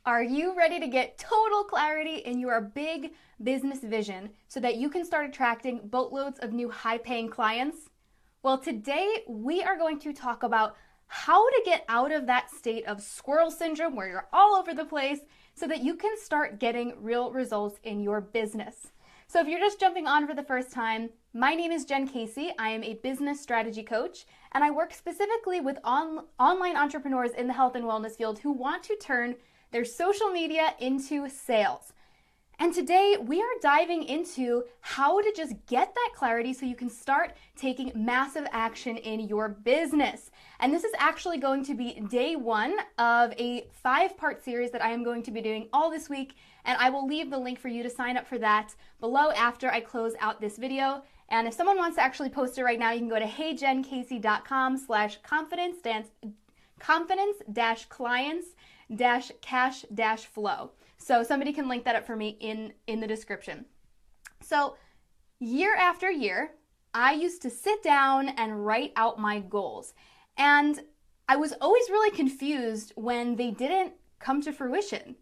Are you ready to get total clarity in your big business vision so that you can start attracting boatloads of new high-paying clients? Well, today we are going to talk about how to get out of that state of squirrel syndrome where you're all over the place so that you can start getting real results in your business. So if you're just jumping on for the first time, my name is Jen Casey. I am a business strategy coach, and I work specifically with online entrepreneurs in the health and wellness field who want to turn their social media into sales. And today we are diving into how to just get that clarity so you can start taking massive action in your business. And this is actually going to be day one of a 5-part series that I am going to be doing all this week. And I will leave the link for you to sign up for that below after I close out this video. And if someone wants to actually post it right now, you can go to heyjencasey.com/confidence-clients-cash-flow. So somebody can link that up for me in the description. So year after year, I used to sit down and write out my goals. And I was always really confused when they didn't come to fruition.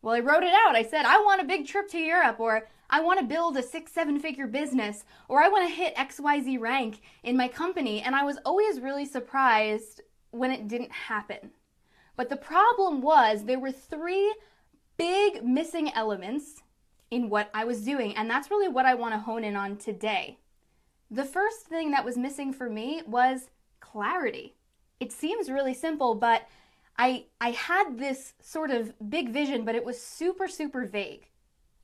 Well, I wrote it out. I said, I want a big trip to Europe, or I want to build a 6-7 figure business, or I want to hit XYZ rank in my company. And I was always really surprised when it didn't happen. But the problem was there were 3 big missing elements in what I was doing, and that's really what I want to hone in on today. The first thing that was missing for me was clarity. It seems really simple, but I had this sort of big vision, but it was super, super vague.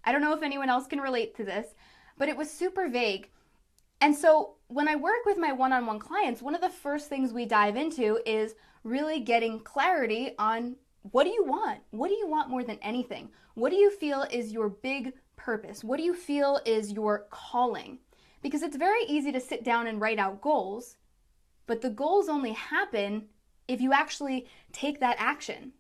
I don't know if anyone else can relate to this, but it was super vague. And so when I work with my one-on-one clients, one of the first things we dive into is really getting clarity on what do you want? What do you want more than anything? What do you feel is your big purpose? What do you feel is your calling? Because it's very easy to sit down and write out goals, but the goals only happen if you actually take that action.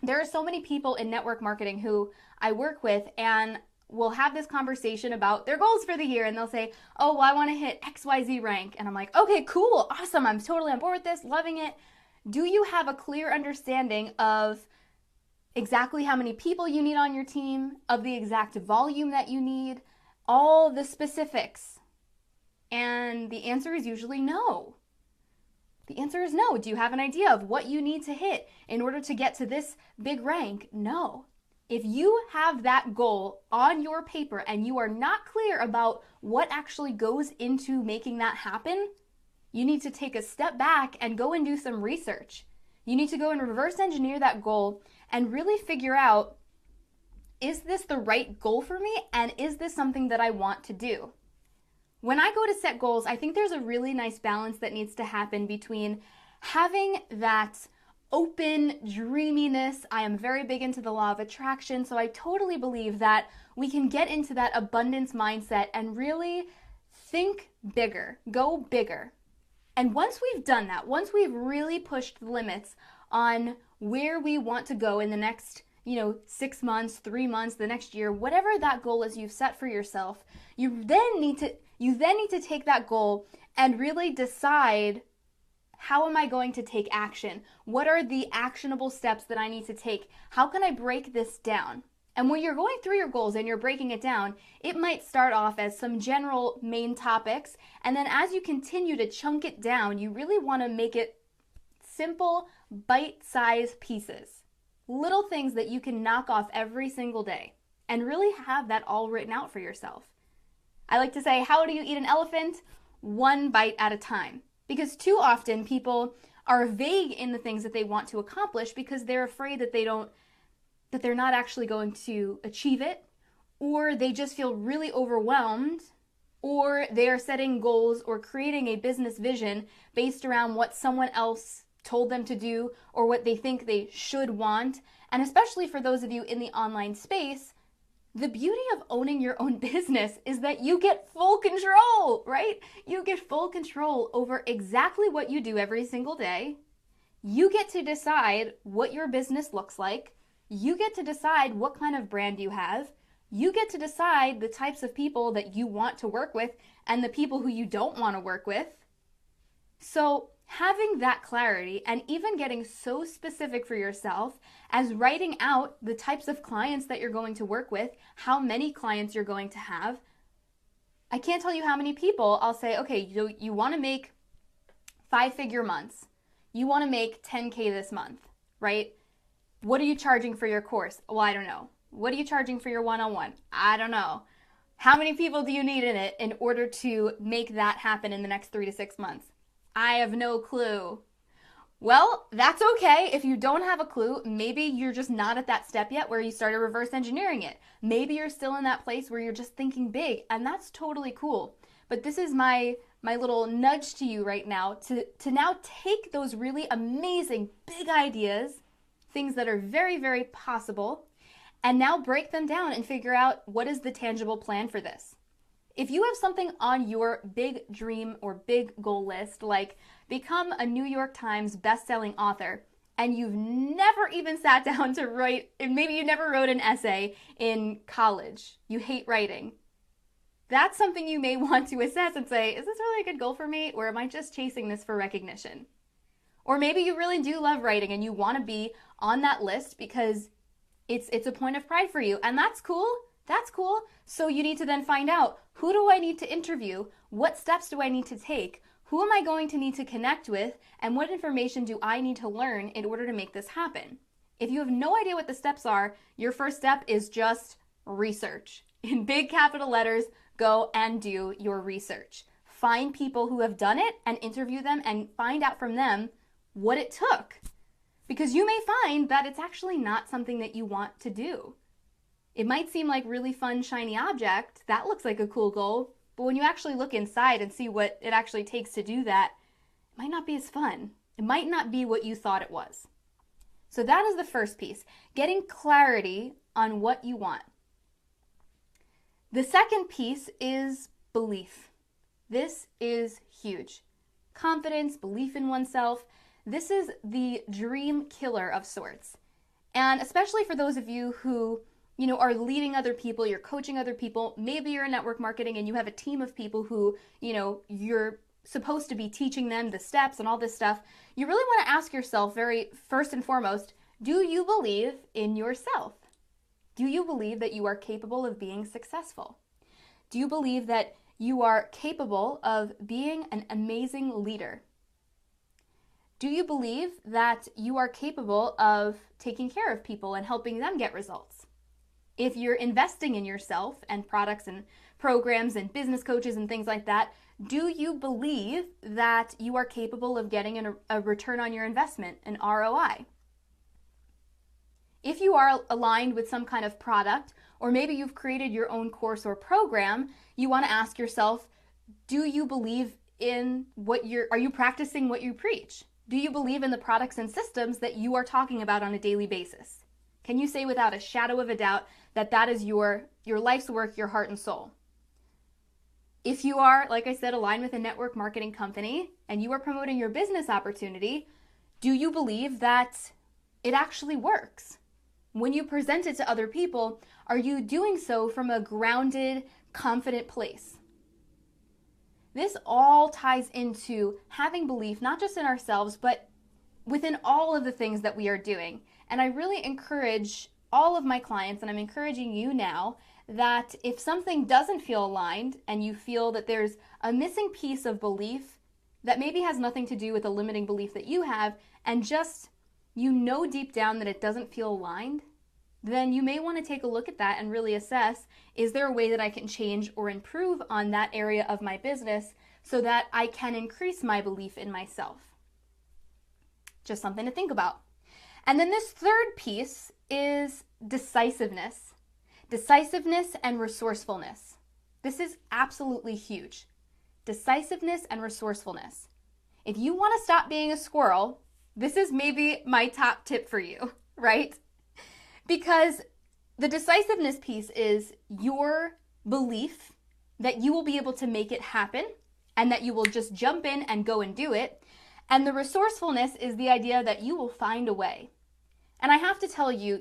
There are so many people in network marketing who I work with, and we'll have this conversation about their goals for the year, and they'll say, oh, well, I want to hit XYZ rank. And I'm like, okay, cool, awesome. I'm totally on board with this, loving it. Do you have a clear understanding of exactly how many people you need on your team, of the exact volume that you need, all the specifics? And the answer is usually no. The answer is no. Do you have an idea of what you need to hit in order to get to this big rank? No. If you have that goal on your paper and you are not clear about what actually goes into making that happen, you need to take a step back and go and do some research. You need to go and reverse engineer that goal and really figure out, is this the right goal for me? And is this something that I want to do? When I go to set goals, I think there's a really nice balance that needs to happen between having that open dreaminess. I am very big into the law of attraction, so I totally believe that we can get into that abundance mindset and really think bigger, go bigger. And once we've done that, once we've really pushed the limits on where we want to go in the next 6 months, 3 months, the next year, whatever that goal is you've set for yourself, you then need to take that goal and really decide, how am I going to take action? What are the actionable steps that I need to take? How can I break this down? And when you're going through your goals and you're breaking it down, it might start off as some general main topics, and then as you continue to chunk it down, you really want to make it simple, bite-sized pieces. Little things that you can knock off every single day and really have that all written out for yourself. I like to say, how do you eat an elephant? 1 bite at a time. Because too often people are vague in the things that they want to accomplish because they're afraid that they're not actually going to achieve it, or they just feel really overwhelmed, or they are setting goals or creating a business vision based around what someone else told them to do or what they think they should want. And especially for those of you in the online space, the beauty of owning your own business is that you get full control, right? You get full control over exactly what you do every single day. You get to decide what your business looks like. You get to decide what kind of brand you have. You get to decide the types of people that you want to work with and the people who you don't want to work with. So Having that clarity and even getting so specific for yourself as writing out the types of clients that you're going to work with, how many clients you're going to have. I can't tell you how many people I'll say, okay, you want to make 5-figure months. You want to make 10K this month, right? What are you charging for your course? Well, I don't know. What are you charging for your one-on-one? I don't know. How many people do you need in it in order to make that happen in the next 3 to 6 months? I have no clue. Well, that's okay. If you don't have a clue, maybe you're just not at that step yet where you started reverse engineering it. Maybe you're still in that place where you're just thinking big, and that's totally cool. But this is my little nudge to you right now to now take those really amazing big ideas, things that are very, very possible, and now break them down and figure out what is the tangible plan for this. If you have something on your big dream or big goal list, like become a New York Times best-selling author, and you've never even sat down to write, maybe you never wrote an essay in college, you hate writing, that's something you may want to assess and say, is this really a good goal for me, or am I just chasing this for recognition? Or maybe you really do love writing and you want to be on that list because it's a point of pride for you, and that's cool. That's cool. So you need to then find out, who do I need to interview? What steps do I need to take? Who am I going to need to connect with? And what information do I need to learn in order to make this happen? If you have no idea what the steps are, your first step is just research. In big capital letters, go and do your research. Find people who have done it and interview them and find out from them what it took. Because you may find that it's actually not something that you want to do. It might seem like really fun, shiny object. That looks like a cool goal. But when you actually look inside and see what it actually takes to do that, it might not be as fun. It might not be what you thought it was. So that is the first piece, getting clarity on what you want. The second piece is belief. This is huge. Confidence, belief in oneself. This is the dream killer of sorts. And especially for those of you who are leading other people, you're coaching other people, maybe you're in network marketing and you have a team of people who, you're supposed to be teaching them the steps and all this stuff. You really want to ask yourself very first and foremost, do you believe in yourself? Do you believe that you are capable of being successful? Do you believe that you are capable of being an amazing leader? Do you believe that you are capable of taking care of people and helping them get results? If you're investing in yourself and products and programs and business coaches and things like that, do you believe that you are capable of getting a return on your investment, an ROI? If you are aligned with some kind of product, or maybe you've created your own course or program, you want to ask yourself, do you believe in are you practicing what you preach? Do you believe in the products and systems that you are talking about on a daily basis? Can you say without a shadow of a doubt that that is your life's work, your heart and soul? If you are, like I said, aligned with a network marketing company and you are promoting your business opportunity, do you believe that it actually works? When you present it to other people, are you doing so from a grounded, confident place? This all ties into having belief, not just in ourselves, but within all of the things that we are doing. And I really encourage all of my clients, and I'm encouraging you now, that if something doesn't feel aligned and you feel that there's a missing piece of belief that maybe has nothing to do with a limiting belief that you have, and just deep down that it doesn't feel aligned, then you may want to take a look at that and really assess, is there a way that I can change or improve on that area of my business so that I can increase my belief in myself? Just something to think about. And then this third piece is decisiveness. Decisiveness and resourcefulness. This is absolutely huge. Decisiveness and resourcefulness. If you want to stop being a squirrel, this is maybe my top tip for you, right? Because the decisiveness piece is your belief that you will be able to make it happen and that you will just jump in and go and do it. And the resourcefulness is the idea that you will find a way. And I have to tell you,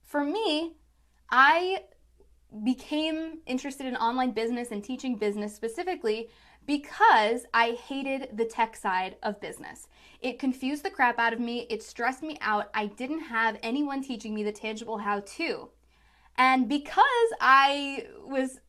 for me, I became interested in online business and teaching business specifically because I hated the tech side of business. It confused the crap out of me. It stressed me out. I didn't have anyone teaching me the tangible how-to. And because I was,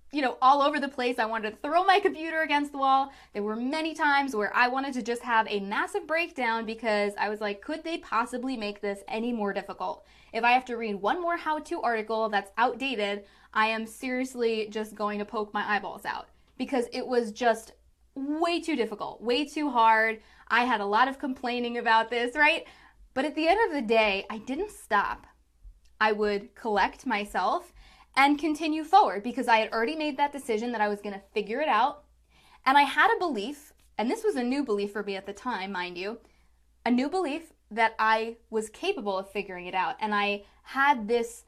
all over the place, I wanted to throw my computer against the wall. There were many times where I wanted to just have a massive breakdown because I was like, could they possibly make this any more difficult? If I have to read one more how-to article that's outdated, I am seriously just going to poke my eyeballs out because it was just way too difficult, way too hard. I had a lot of complaining about this, right? But at the end of the day, I didn't stop. I would collect myself and continue forward because I had already made that decision that I was going to figure it out. And I had a belief, and this was a new belief for me at the time, mind you, a new belief that I was capable of figuring it out. And I had this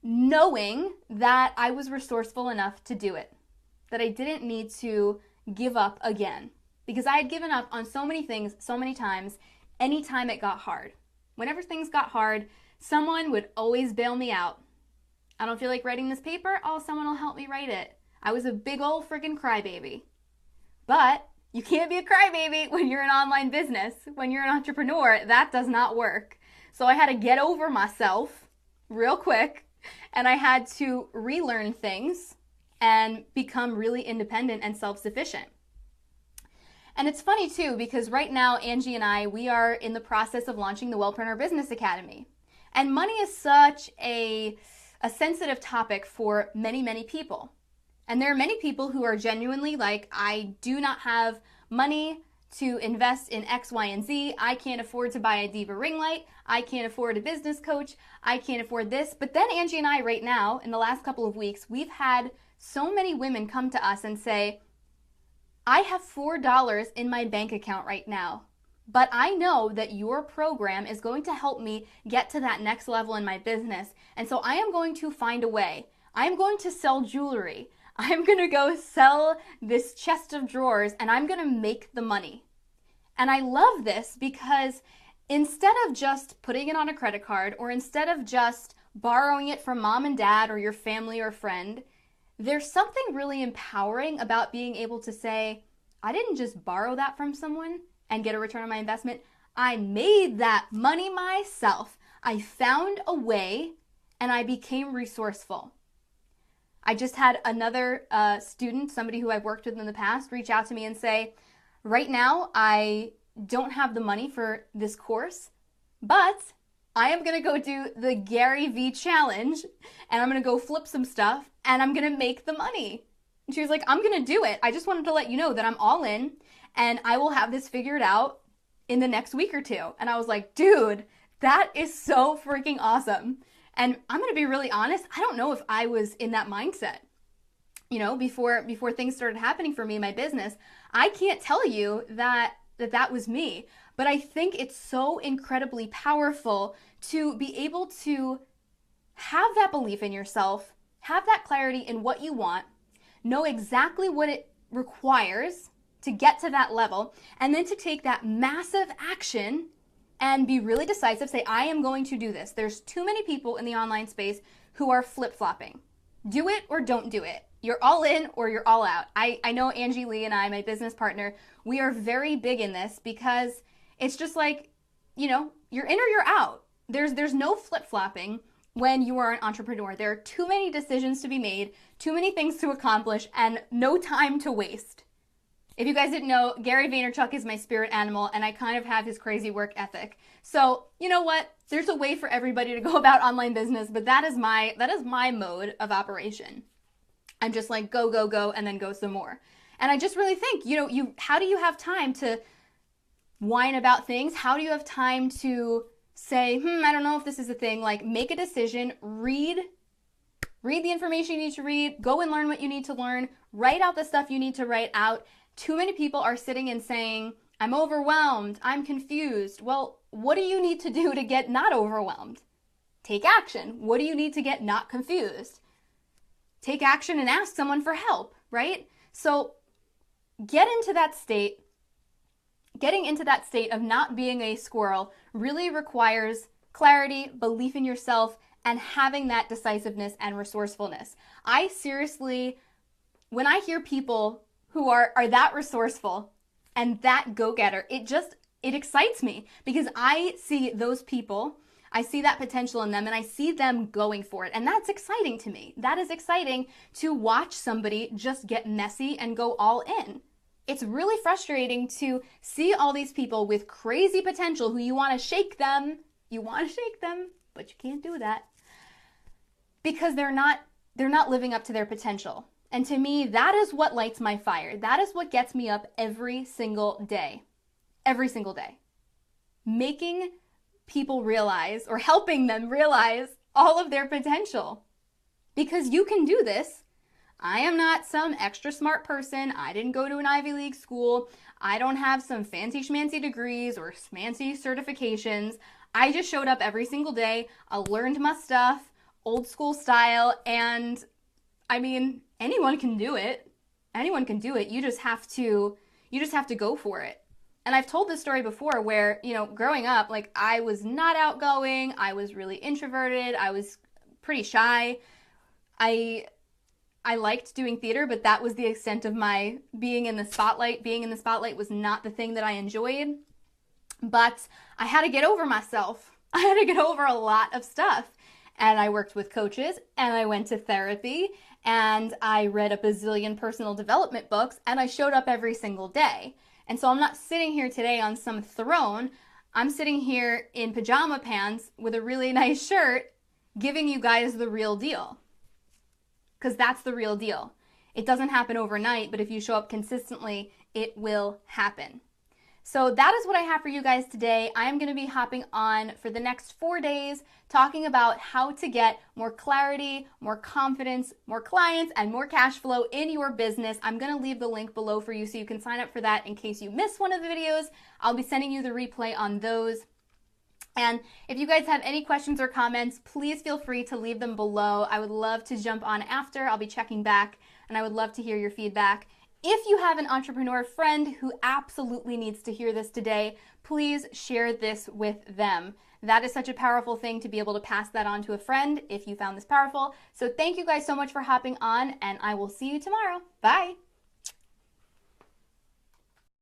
knowing that I was resourceful enough to do it, that I didn't need to give up again because I had given up on so many things so many times anytime it got hard. Whenever things got hard, someone would always bail me out. I don't feel like writing this paper. Oh, someone will help me write it. I was a big old freaking crybaby. But you can't be a crybaby when you're an online business. When you're an entrepreneur, that does not work. So I had to get over myself real quick, and I had to relearn things and become really independent and self-sufficient. And it's funny too, because right now, Angie and I, we are in the process of launching the Wellpreneur Business Academy. And money is such a sensitive topic for many, many people. And there are many people who are genuinely like, I do not have money to invest in X, Y, and Z. I can't afford to buy a Diva ring light. I can't afford a business coach. I can't afford this. But then Angie and I right now, in the last couple of weeks, we've had so many women come to us and say, I have $4 in my bank account right now, but I know that your program is going to help me get to that next level in my business. And so I am going to find a way. I'm going to sell jewelry. I'm going to go sell this chest of drawers and I'm going to make the money. And I love this because instead of just putting it on a credit card or instead of just borrowing it from mom and dad or your family or friend, there's something really empowering about being able to say, I didn't just borrow that from someone and get a return on my investment. I made that money myself. I found a way and I became resourceful. I just had another student, somebody who I've worked with in the past, reach out to me and say, right now I don't have the money for this course, but I am going to go do the Gary V challenge and I'm going to go flip some stuff and I'm going to make the money. And she was like, I'm going to do it. I just wanted to let you know that I'm all in and I will have this figured out in the next week or two. And I was like, dude, that is so freaking awesome. And I'm going to be really honest. I don't know if I was in that mindset, before things started happening for me in my business. I can't tell you that was me. But I think it's so incredibly powerful to be able to have that belief in yourself, have that clarity in what you want, know exactly what it requires to get to that level, and then to take that massive action and be really decisive, say, I am going to do this. There's too many people in the online space who are flip-flopping. Do it or don't do it. You're all in or you're all out. I know Angie Lee and I, my business partner, we are very big in this because it's just like, you're in or you're out. There's no flip-flopping when you are an entrepreneur. There are too many decisions to be made, too many things to accomplish, and no time to waste. If you guys didn't know, Gary Vaynerchuk is my spirit animal, and I kind of have his crazy work ethic. So, you know what? There's a way for everybody to go about online business, but that is my mode of operation. I'm just like, go, go, go, and then go some more. And I just really think, how do you have time to whine about things? How do you have time to say, I don't know if this is a thing? Like, make a decision, read the information you need to read, go and learn what you need to learn, write out the stuff you need to write out. Too many people are sitting and saying, I'm overwhelmed, I'm confused. Well, what do you need to do to get not overwhelmed? Take action. What do you need to get not confused? Take action and ask someone for help, right? So get into that state. Getting into that state of not being a squirrel really requires clarity, belief in yourself, and having that decisiveness and resourcefulness. I seriously, when I hear people who are that resourceful and that go-getter. It excites me because I see those people, I see that potential in them, and I see them going for it. And that's exciting to me. That is exciting to watch somebody just get messy and go all in. It's really frustrating to see all these people with crazy potential who you want to shake them. You want to shake them, but you can't do that because they're not living up to their potential. And to me, that is what lights my fire. That is what gets me up every single day. Every single day. Making people realize, or helping them realize, all of their potential. Because you can do this. I am not some extra smart person. I didn't go to an Ivy League school. I don't have some fancy schmancy degrees or fancy certifications. I just showed up every single day. I learned my stuff, old school style, and I mean, anyone can do it. Anyone can do it. You just have to go for it. And I've told this story before where, growing up, like, I was not outgoing. I was really introverted. I was pretty shy. I liked doing theater, but that was the extent of my being in the spotlight. Being in the spotlight was not the thing that I enjoyed. But I had to get over myself. I had to get over a lot of stuff. And I worked with coaches, and I went to therapy, and I read a bazillion personal development books, and I showed up every single day. And so I'm not sitting here today on some throne. I'm sitting here in pajama pants with a really nice shirt, giving you guys the real deal. Because that's the real deal. It doesn't happen overnight, but if you show up consistently, it will happen. So that is what I have for you guys today. I am going to be hopping on for the next 4 days, talking about how to get more clarity, more confidence, more clients, and more cash flow in your business. I'm going to leave the link below for you so you can sign up for that in case you miss one of the videos. I'll be sending you the replay on those. And if you guys have any questions or comments, please feel free to leave them below. I would love to jump on after. I'll be checking back, and I would love to hear your feedback. If you have an entrepreneur friend who absolutely needs to hear this today, please share this with them. That is such a powerful thing to be able to pass that on to a friend if you found this powerful. So thank you guys so much for hopping on, and I will see you tomorrow. Bye.